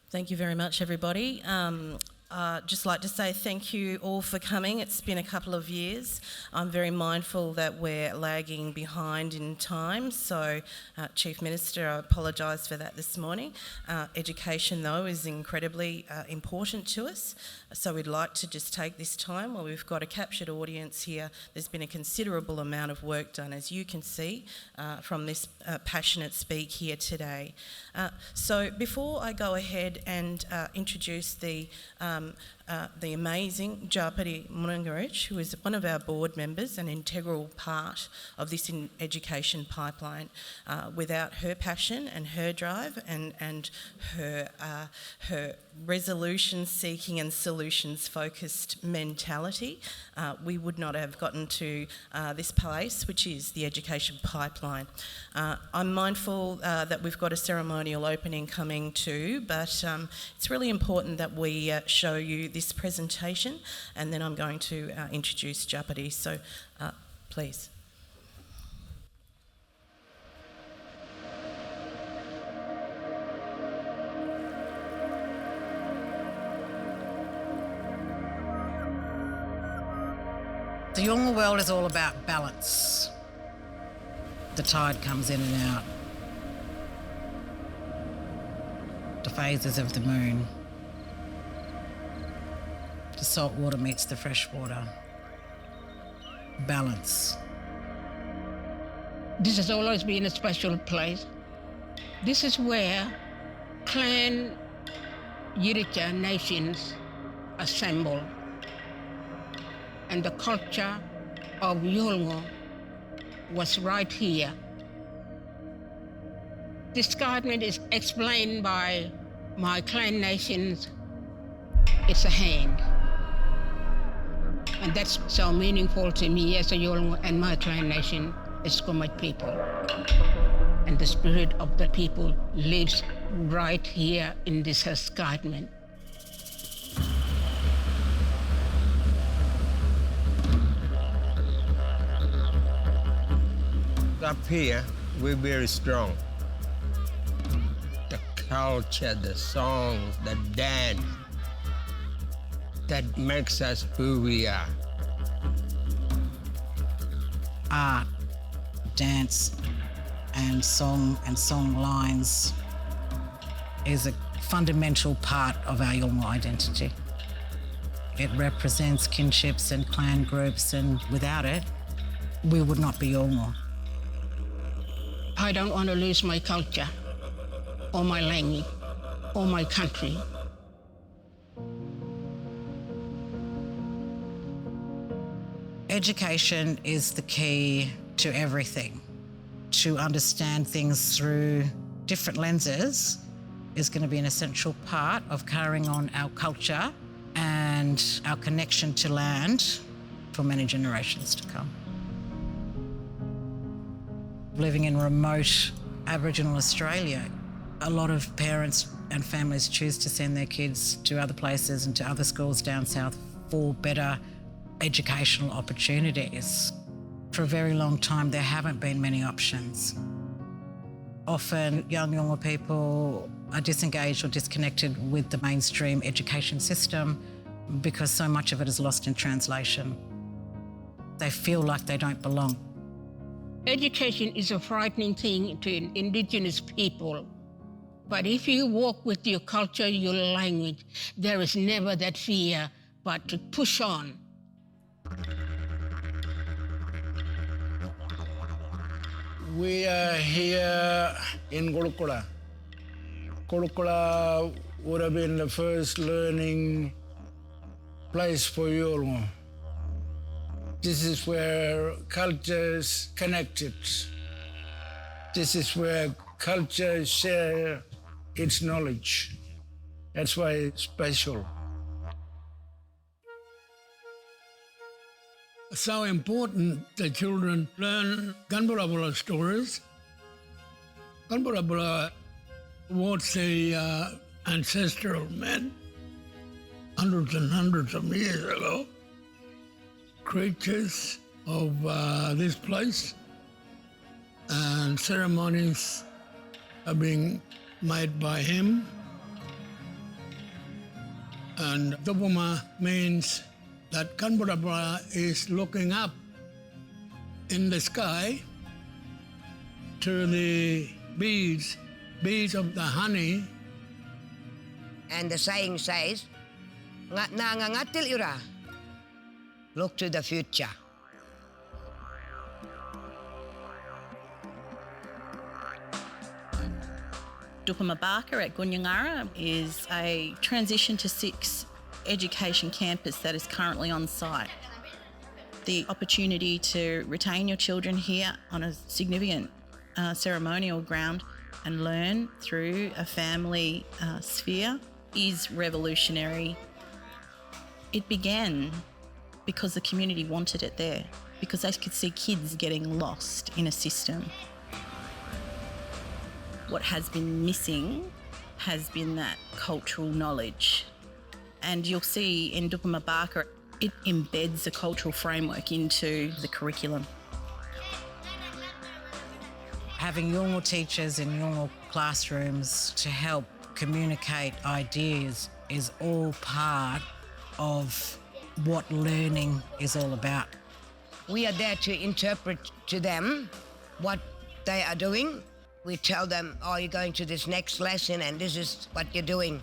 Thank you very much, everybody. Just like to say thank you all for coming. It's been a couple of years. I'm very mindful that we're lagging behind in time, so Chief Minister, I apologise for that this morning. Education, though, is incredibly important to us, so we'd like to just take this time while we've got a captured audience here. There's been a considerable amount of work done, as you can see, from this passionate speak here today. So before I go ahead and introduce the amazing Japati Munungarich, who is one of our board members, an integral part of this education pipeline. Without her passion and her drive and her resolution-seeking and solutions-focused mentality, we would not have gotten to this place, which is the education pipeline. I'm mindful that we've got a ceremonial opening coming too, but it's really important that we show you this presentation, and then I'm going to introduce Japati. So please. The Yolngu world is all about balance. The tide comes in and out. The phases of the moon. The salt water meets the fresh water. Balance. This has always been a special place. This is where clan Yirika nations assemble. And the culture of Yolngu was right here. This garment is explained by my clan nations. It's a hand. And that's so meaningful to me as a Yolngu and my clan nation, Esquimalt people. And the spirit of the people lives right here in this escarpment. Up here, we're very strong. The culture, the songs, the dance, that makes us who we are. Art, dance, and song lines is a fundamental part of our Yolngu identity. It represents kinships and clan groups, and without it, we would not be Yolngu. I don't want to lose my culture, or my language, or my country. Education is the key to everything. To understand things through different lenses is going to be an essential part of carrying on our culture and our connection to land for many generations to come. Living in remote Aboriginal Australia, a lot of parents and families choose to send their kids to other places and to other schools down south for better educational opportunities. For a very long time, there haven't been many options. Often, young Yolngu people are disengaged or disconnected with the mainstream education system because so much of it is lost in translation. They feel like they don't belong. Education is a frightening thing to Indigenous people. But if you walk with your culture, your language, there is never that fear, but to push on. We are here in Gulkula. Gulkula would have been the first learning place for Yolngu. This is where cultures connected. This is where cultures share its knowledge. That's why it's special. It's so important that children learn Gunburabula stories. Gunburabula was the ancestral men hundreds and hundreds of years ago. Creatures of this place, and ceremonies are being made by him And Dupuma means that Kanburabra is looking up in the sky to the bees of the honey. And the saying says, "Nangangatil ira." Look to the future. Dupamabaka at Gunyangara is a transition to 6 education campus that is currently on site. The opportunity to retain your children here on a significant ceremonial ground and learn through a family sphere is revolutionary. It began because the community wanted it there, because they could see kids getting lost in a system. What has been missing has been that cultural knowledge. And you'll see in Dupamabaka, it embeds a cultural framework into the curriculum. Having Yolngu teachers in Yolngu classrooms to help communicate ideas is all part of what learning is all about. We are there to interpret to them what they are doing. We tell them, oh, you're going to this next lesson and this is what you're doing.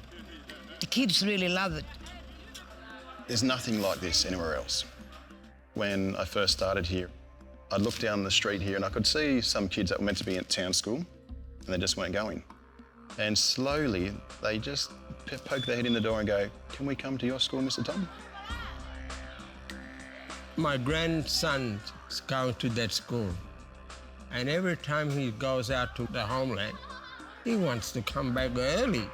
The kids really love it. There's nothing like this anywhere else. When I first started here, I'd look down the street here and I could see some kids that were meant to be at town school and they just weren't going. And slowly they just poke their head in the door and go, "Can we come to your school, Mr. Tom?" My grandson is going to that school. And every time he goes out to the homeland, he wants to come back early.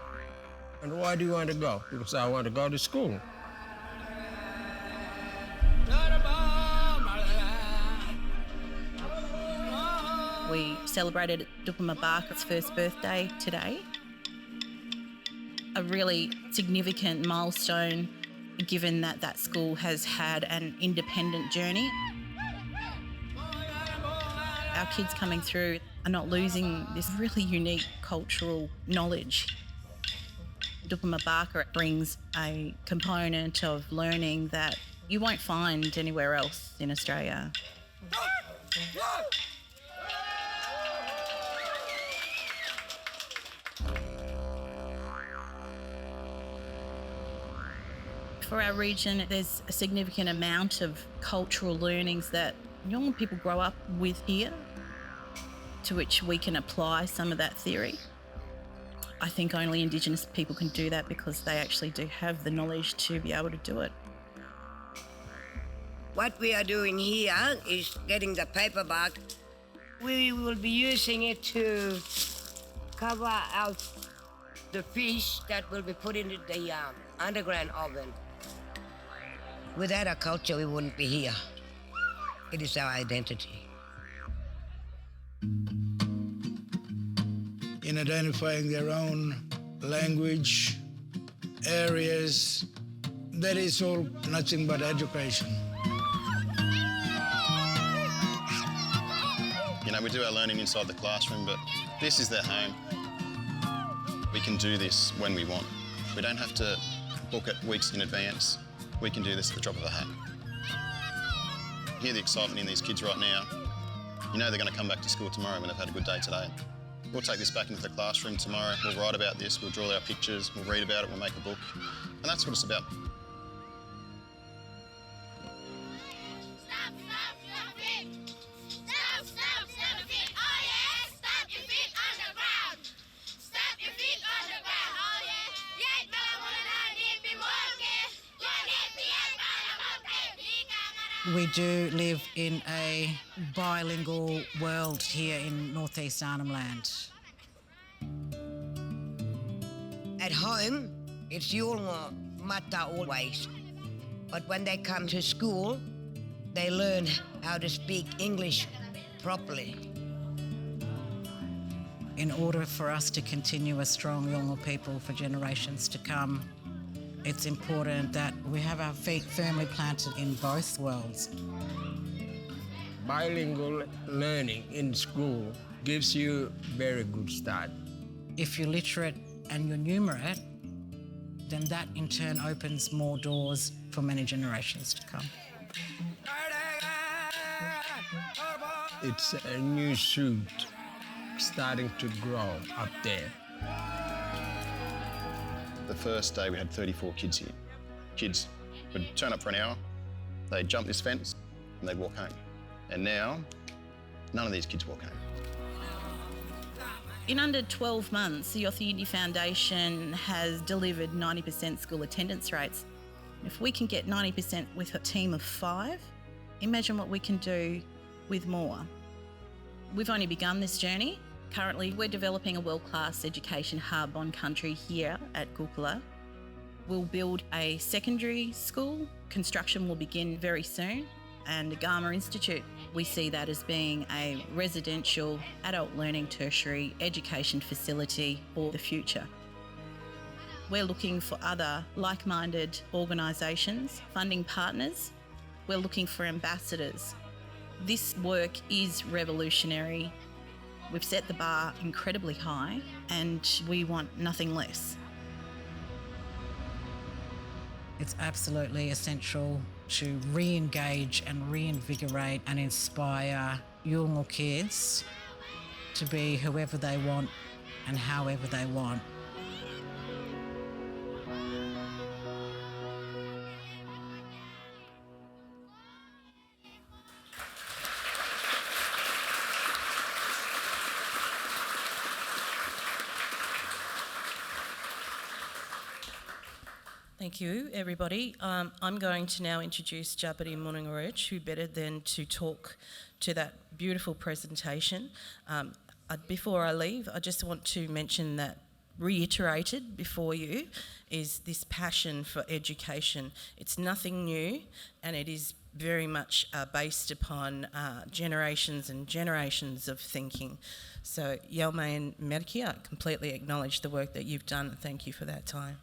And why do you want to go? Because I want to go to school. We celebrated Dupamabaka's first birthday today. A really significant milestone, given that that school has had an independent journey. Our kids coming through are not losing this really unique cultural knowledge. Dupamabaka brings a component of learning that you won't find anywhere else in Australia. For our region, there's a significant amount of cultural learnings that young people grow up with here, to which we can apply some of that theory. I think only Indigenous people can do that because they actually do have the knowledge to be able to do it. What we are doing here is getting the paper bark. We will be using it to cover out the fish that will be put into the underground oven. Without our culture, we wouldn't be here. It is our identity. In identifying their own language, areas, that is all nothing but education. You know, we do our learning inside the classroom, but this is their home. We can do this when we want. We don't have to book it weeks in advance. We can do this at the drop of a hat. Hear the excitement in these kids right now. You know they're going to come back to school tomorrow when they've had a good day today. We'll take this back into the classroom tomorrow. We'll write about this, we'll draw our pictures, we'll read about it, we'll make a book. And that's what it's about. We do live in a bilingual world here in northeast Arnhem Land. At home, it's Yolngu mata always. But when they come to school, they learn how to speak English properly. In order for us to continue a strong Yolngu people for generations to come, it's important that we have our feet firmly planted in both worlds. Bilingual learning in school gives you a very good start. If you're literate and you're numerate, then that in turn opens more doors for many generations to come. It's a new shoot starting to grow up there. The first day we had 34 kids here. Kids would turn up for an hour, they'd jump this fence and they'd walk home. And now, none of these kids walk home. In under 12 months, the Yothu Yindi Foundation has delivered 90% school attendance rates. If we can get 90% with a team of 5, imagine what we can do with more. We've only begun this journey. Currently, we're developing a world-class education hub on country here at Gulkula. We'll build a secondary school. Construction will begin very soon. And the Garma Institute, we see that as being a residential adult learning tertiary education facility for the future. We're looking for other like-minded organisations, funding partners. We're looking for ambassadors. This work is revolutionary. We've set the bar incredibly high and we want nothing less. It's absolutely essential to re-engage and reinvigorate and inspire Yolngu kids to be whoever they want and however they want. Thank you, everybody. I'm going to now introduce Japati Munungarech, who better than to talk to that beautiful presentation. Before I leave, I just want to mention that reiterated before you is this passion for education. It's nothing new, and it is very much based upon generations and generations of thinking. So, Yelme and Medkia, I completely acknowledge the work that you've done, and thank you for that time.